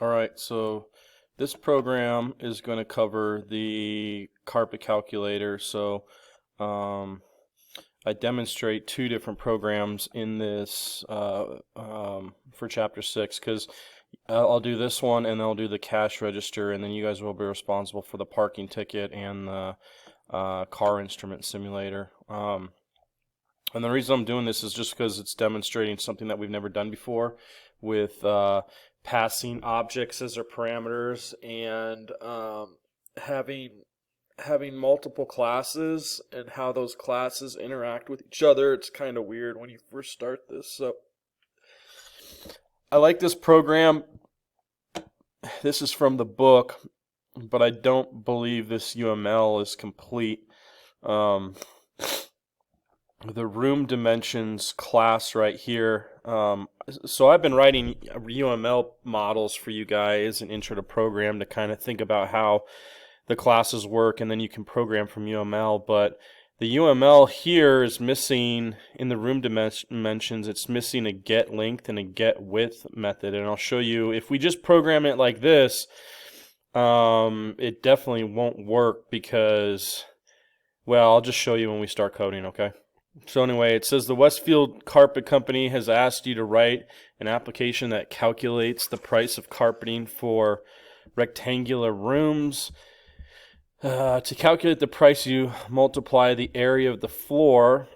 Alright, so this program is going to cover the carpet calculator. So I demonstrate two different programs in this for Chapter 6, because I'll do this one and I'll do the cash register, and then you guys will be responsible for the parking ticket and the car instrument simulator. And the reason I'm doing this is just because it's demonstrating something that we've never done before with passing objects as their parameters, and having multiple classes and how those classes interact with each other. It's kind of weird when you first start this. So I like this program. This is from the book, but I don't believe this UML is complete. The room dimensions class right here. So I've been writing UML models for you guys, an intro to program, to kind of think about how the classes work, and then you can program from UML. But the UML here is missing in the room dimensions. It's missing a get length and a get width method, and I'll show you. If we just program it like this, it definitely won't work because, well, I'll just show you when we start coding, okay? So anyway, it says the Westfield Carpet Company has asked you to write an application that calculates the price of carpeting for rectangular rooms. To calculate the price, you multiply the area of the floor,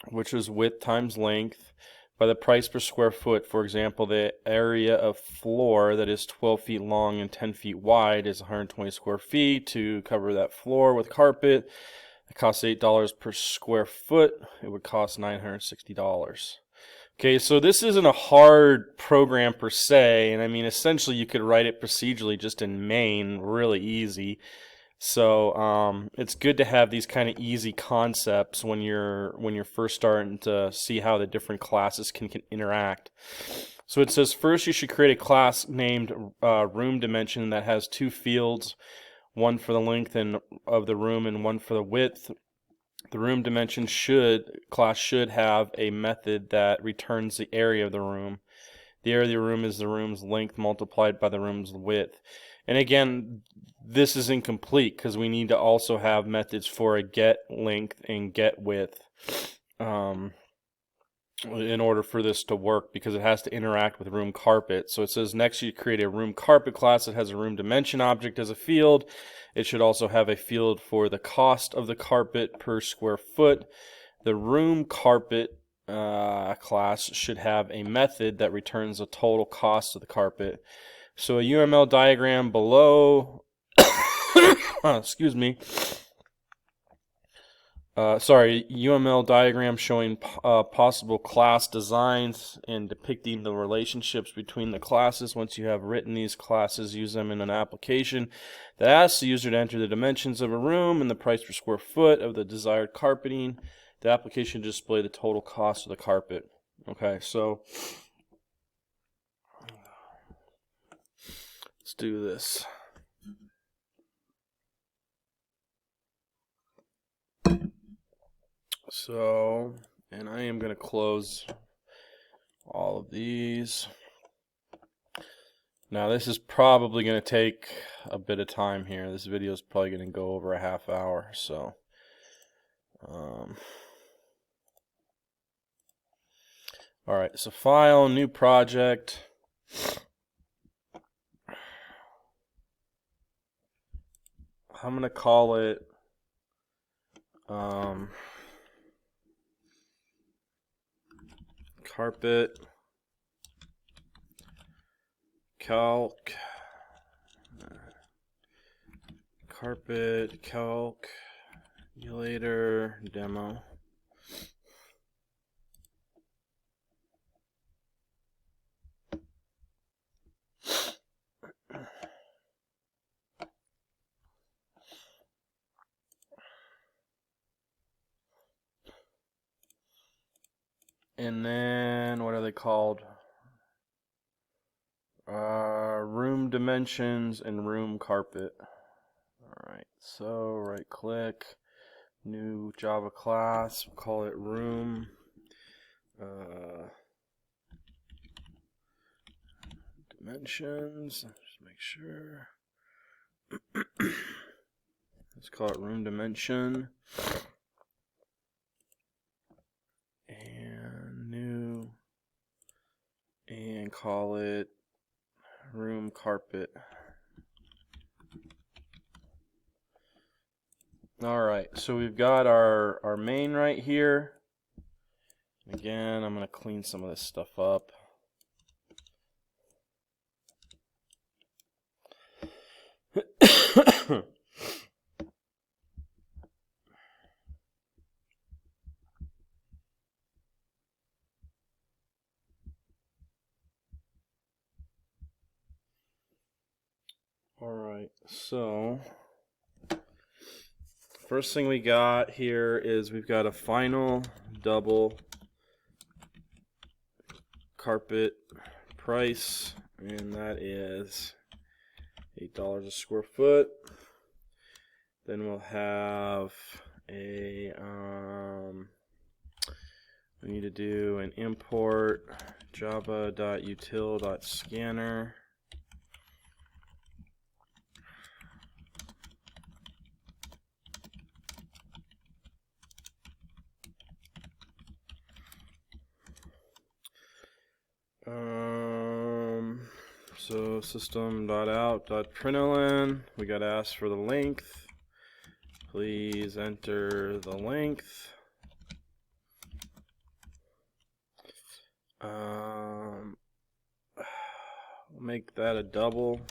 which is width times length, by the price per square foot. For example, the area of floor that is 12 feet long and 10 feet wide is 120 square feet. To cover that floor with carpet, it costs $8 per square foot. It would cost $960. Okay, so this isn't a hard program per se, and I mean, essentially you could write it procedurally just in main, really easy. So it's good to have these kind of easy concepts when you're first starting to see how the different classes can interact. So it says first you should create a class named room dimension that has two fields, one for the length of the room and one for the width. The room dimension class should have a method that returns the area of the room. The area of the room is the room's length multiplied by the room's width. And again, this is incomplete because we need to also have methods for a get length and get width in order for this to work, because it has to interact with room carpet. So it says next you create a room carpet class that has a room dimension object as a field. It should also have a field for the cost of the carpet per square foot. The room carpet class should have a method that returns the total cost of the carpet. So a UML diagram below, excuse me, UML diagram showing possible class designs and depicting the relationships between the classes. Once you have written these classes, use them in an application that asks the user to enter the dimensions of a room and the price per square foot of the desired carpeting. The application to display the total cost of the carpet. Okay, so let's do this. So, and I am going to close all of these. Now this is probably going to take a bit of time here. This video is probably going to go over a half hour. So, alright, so file, new project. I'm going to call it carpet calculator demo. And then, what are they called? Room dimensions and room carpet. Alright, so right click, new Java class, we'll call it room dimensions. Just make sure. Let's call it room dimension. And new. And call it room carpet. Alright, so we've got our main right here. Again, I'm going to clean some of this stuff up. Alright, so first thing we got here is we've got a final double carpet price, and that is $8 a square foot. Then we'll have a we need to do an import java.util.scanner. So system.out.println, we got to ask for the length. Please enter the length. We'll make that a double.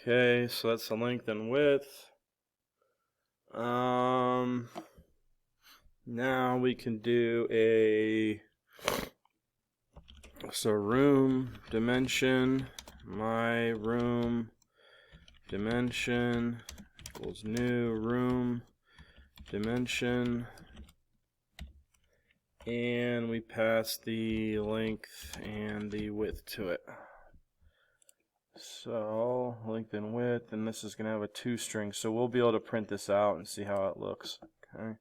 Okay, so that's the length and width. Now we can do room dimension, my room dimension equals new room dimension, and we pass the length and the width to it. So length and width, and this is going to have a 2-string, so we'll be able to print this out and see how it looks. Okay.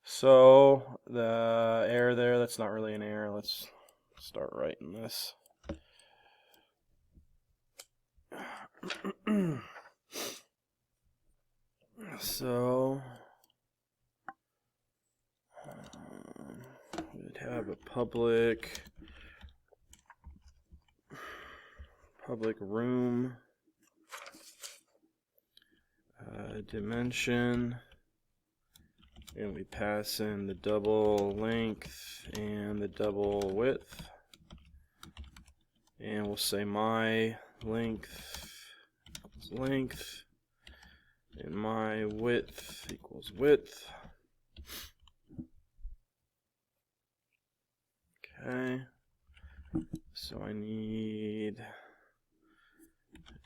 So the error there, that's not really an error. Let's start writing this. So we'd have a public room dimension, and we pass in the double length and the double width, and we'll say my length equals length and my width equals width. Okay, so I need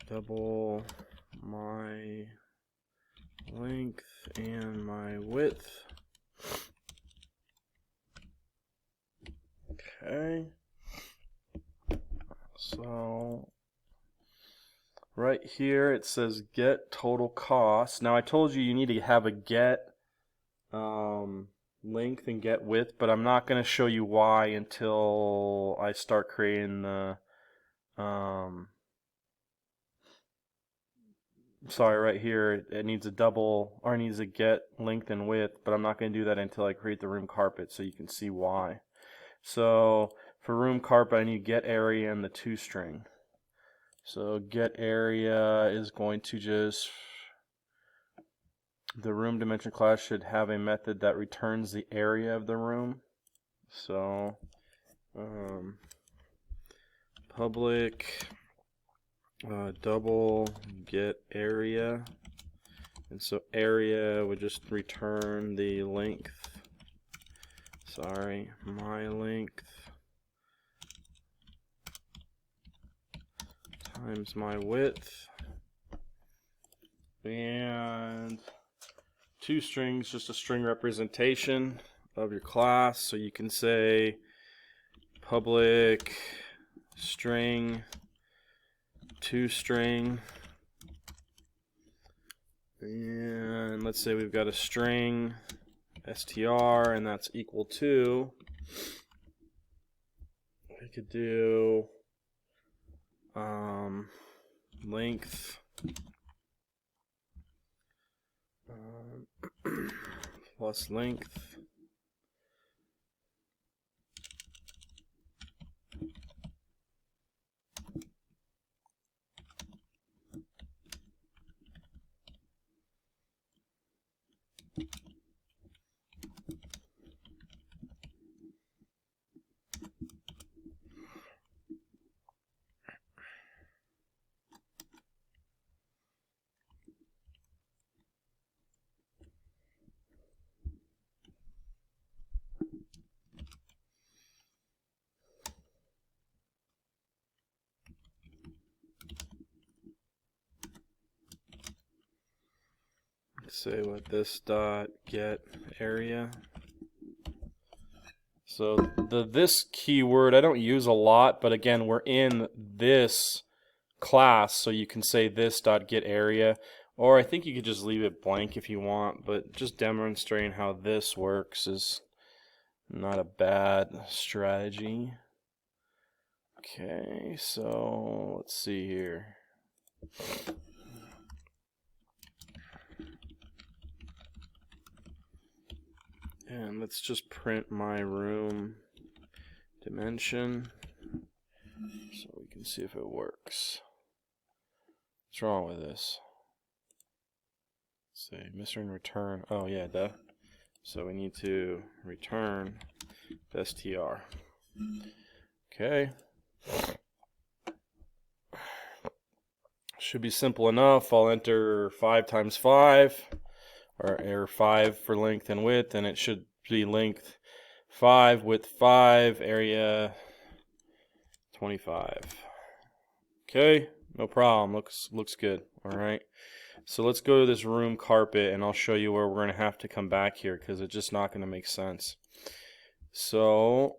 double my length and my width. Okay, so right here it says get total cost. Now I told you need to have a get length and get width, but I'm not going to show you why until I start creating the sorry, right here it needs a double, or it needs a get length and width, but I'm not going to do that until I create the room carpet, so you can see why. So for room carpet I need get area and the 2-string. So get area is going to just, the room dimension class should have a method that returns the area of the room. So public double get area, and so area would just return the length, sorry, my length times my width, And toStrings, just a string representation of your class. So you can say public string toString. And let's say we've got a string str, and that's equal to, we could do length plus length say what this dot get area. So this keyword I don't use a lot, but again, we're in this class, so you can say this dot get area, or I think you could just leave it blank if you want, but just demonstrating how this works is not a bad strategy. Okay, so let's see here. And let's just print my room dimension so we can see if it works. What's wrong with this? Let's say missing return. Oh yeah, duh. So we need to return str. Okay. Should be simple enough. I'll enter 5 times 5. Or 5 for length and width, and it should be length 5, width 5, area 25. Okay, no problem. Looks good. All right. So let's go to this room carpet, and I'll show you where we're going to have to come back here because it's just not going to make sense. So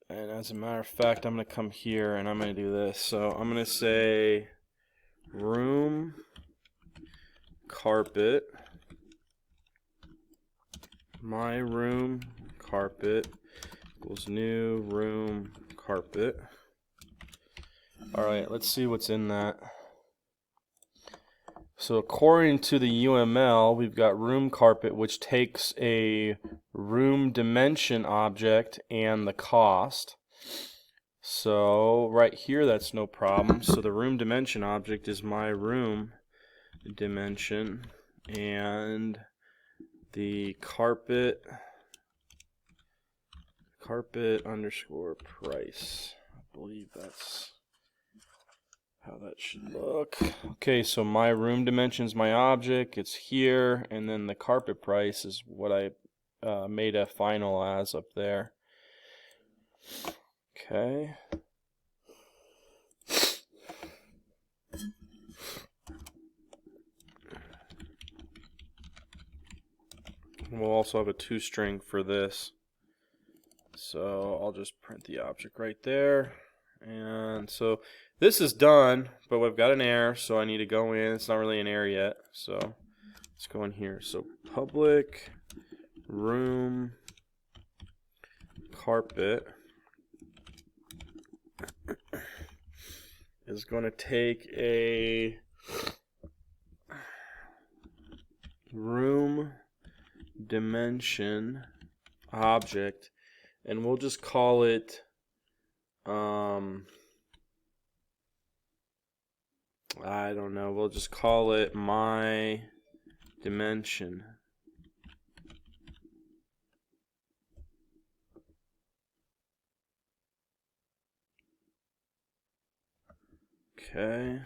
and as a matter of fact, I'm going to come here and I'm going to do this. So I'm going to say room carpet, my room carpet equals new room carpet. Alright, let's see what's in that. So according to the UML, we've got room carpet, which takes a room dimension object and the cost. So right here, that's no problem. So the room dimension object is my room dimension, and the carpet underscore price. I believe that's how that should look. Okay, so my room dimension is my object, it's here, and then the carpet price is what I made a final as up there. Okay. We'll also have a toString for this. So I'll just print the object right there. And so this is done, but we've got an error, so I need to go in. It's not really an error yet, so let's go in here. So public room carpet is going to take a room dimension object, and we'll just call it I don't know, we'll just call it my dimension. Okay.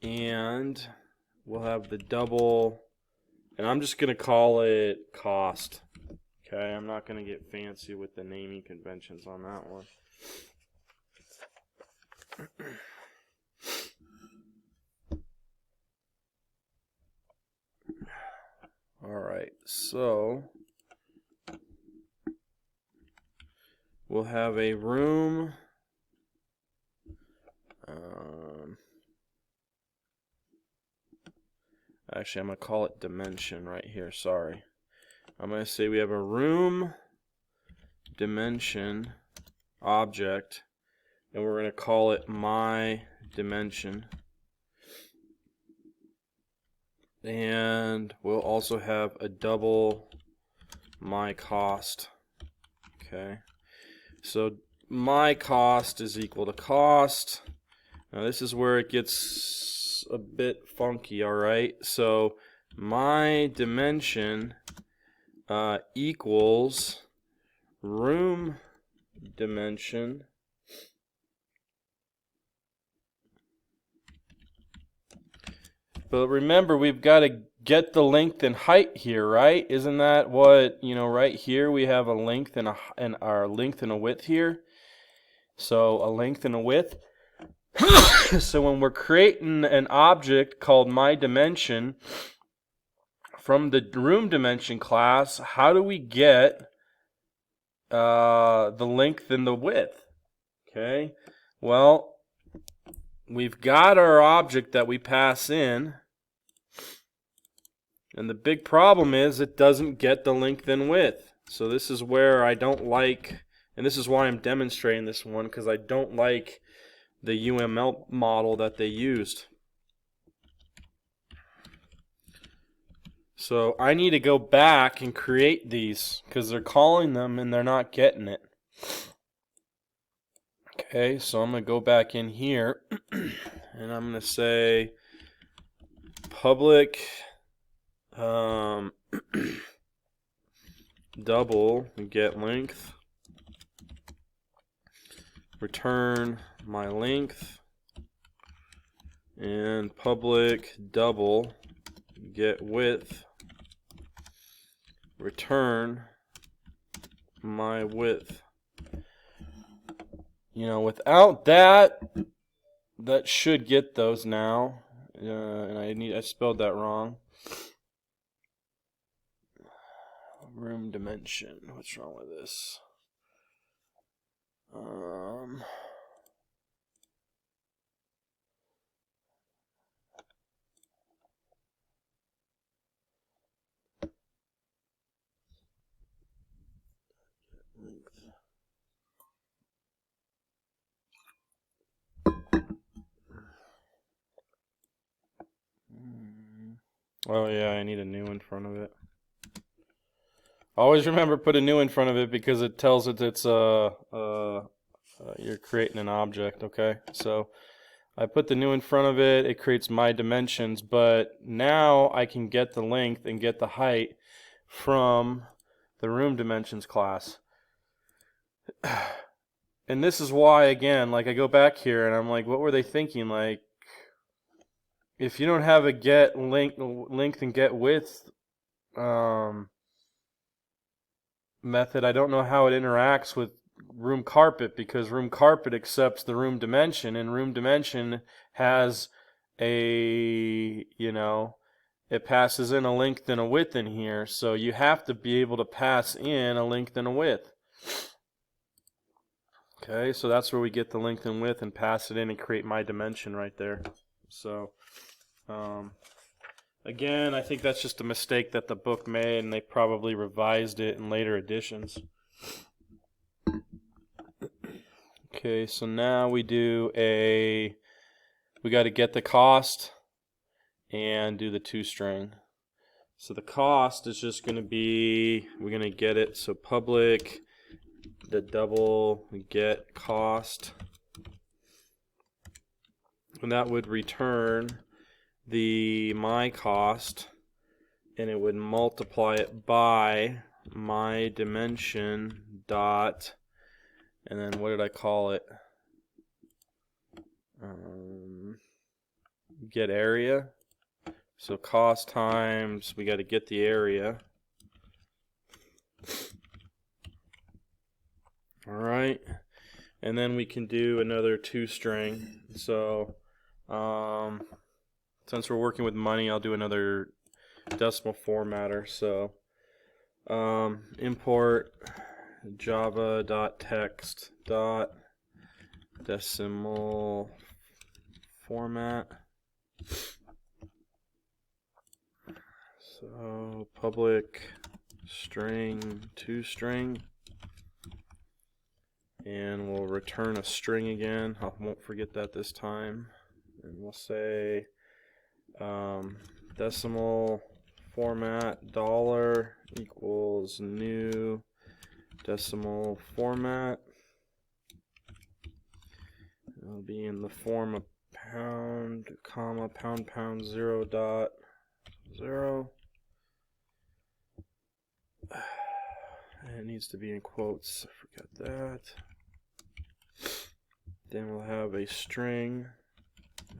And we'll have the double, and I'm just going to call it cost. Okay, I'm not going to get fancy with the naming conventions on that one. Alright, so we'll have a room. Actually, I'm going to call it dimension right here, sorry. I'm going to say we have a room dimension object, and we're going to call it my dimension. And we'll also have a double my cost. Okay, so my cost is equal to cost. Now this is where it gets a bit funky, alright? So my dimension equals room dimension but remember, we've got to get the length and height here, right? Isn't that what, right here we have a length and our length and a width here. So a length and a width. So when we're creating an object called my dimension from the room dimension class, how do we get the length and the width? Okay, well, we've got our object that we pass in, and the big problem is it doesn't get the length and width. So this is where I don't like, and this is why I'm demonstrating this one, because I don't like the UML model that they used. So I need to go back and create these because they're calling them and they're not getting it. Okay, so I'm going to go back in here and I'm going to say public double get length, return my length, and public double get width, return my width. Without that, that should get those now. And I spelled that wrong. Room dimension. What's wrong with this? Oh yeah, I need a new in front of it. Always remember put a new in front of it because it tells it it's you're creating an object. Okay, so I put the new in front of it. It creates my dimensions, but now I can get the length and get the height from the room dimensions class. And this is why, again, like I go back here and I'm like, what were they thinking? Like, if you don't have a get length and get width method, I don't know how it interacts with room carpet, because room carpet accepts the room dimension, and room dimension has a, it passes in a length and a width in here, so you have to be able to pass in a length and a width. Okay, so that's where we get the length and width and pass it in and create my dimension right there. So again, I think that's just a mistake that the book made, and they probably revised it in later editions. Okay, so now we got to get the cost and do the toString. So the cost is just going to be, we're going to get it, so public the double get cost, and that would return the my cost, and it would multiply it by my dimension dot, and then what did I call it? Get area. So cost times, we got to get the area. Alright, and then we can do another toString. So since we're working with money, I'll do another decimal formatter. So import java.text.decimal format. So public string toString, and we'll return a string again. I won't forget that this time. And we'll say decimal format dollar equals new decimal format. It'll be in the form of pound, comma, pound, pound, 0.0. It needs to be in quotes, I forgot that. Then we'll have a string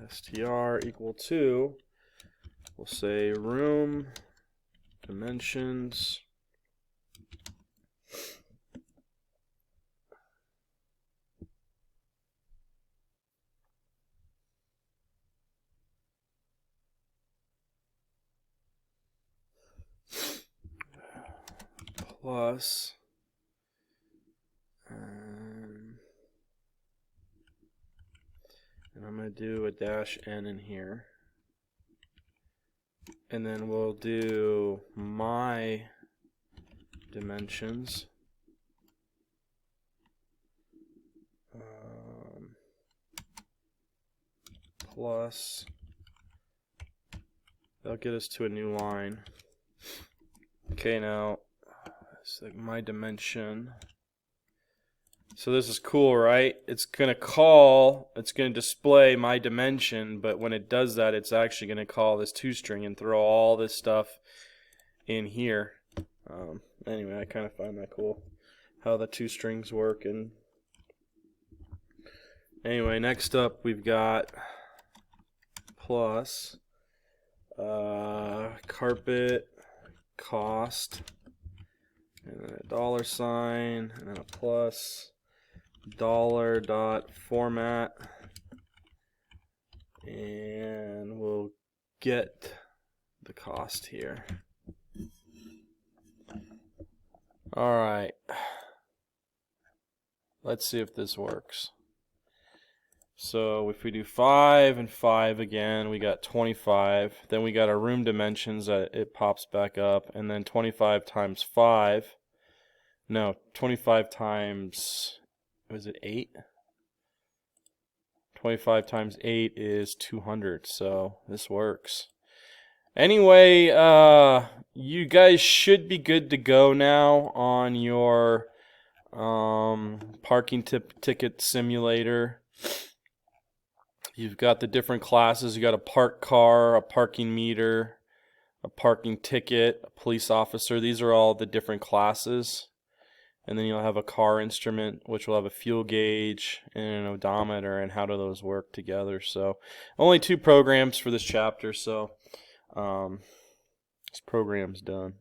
str equal to, we'll say room dimensions plus and I'm going to do a -n in here, and then we'll do my dimensions plus, that'll get us to a new line. Okay, now it's like my dimension. So this is cool, right? It's going to display my dimension, but when it does that, it's actually going to call this toString and throw all this stuff in here. Anyway, I kind of find that cool, how the toStrings work. And anyway, next up we've got plus carpet cost, and then a $, and then a plus $.format, and we'll get the cost here. Alright, let's see if this works. So if we do 5 and 5 again, we got 25. Then we got our room dimensions that it pops back up, and then 25 times 5. No, 25 times, was it 8? 25 times 8 is 200, so this works. Anyway, you guys should be good to go now on your parking ticket simulator. You've got the different classes. You got a parked car, a parking meter, a parking ticket, a police officer. These are all the different classes. And then you'll have a car instrument, which will have a fuel gauge and an odometer, and how do those work together. So only 2 programs for this chapter, so this program's done.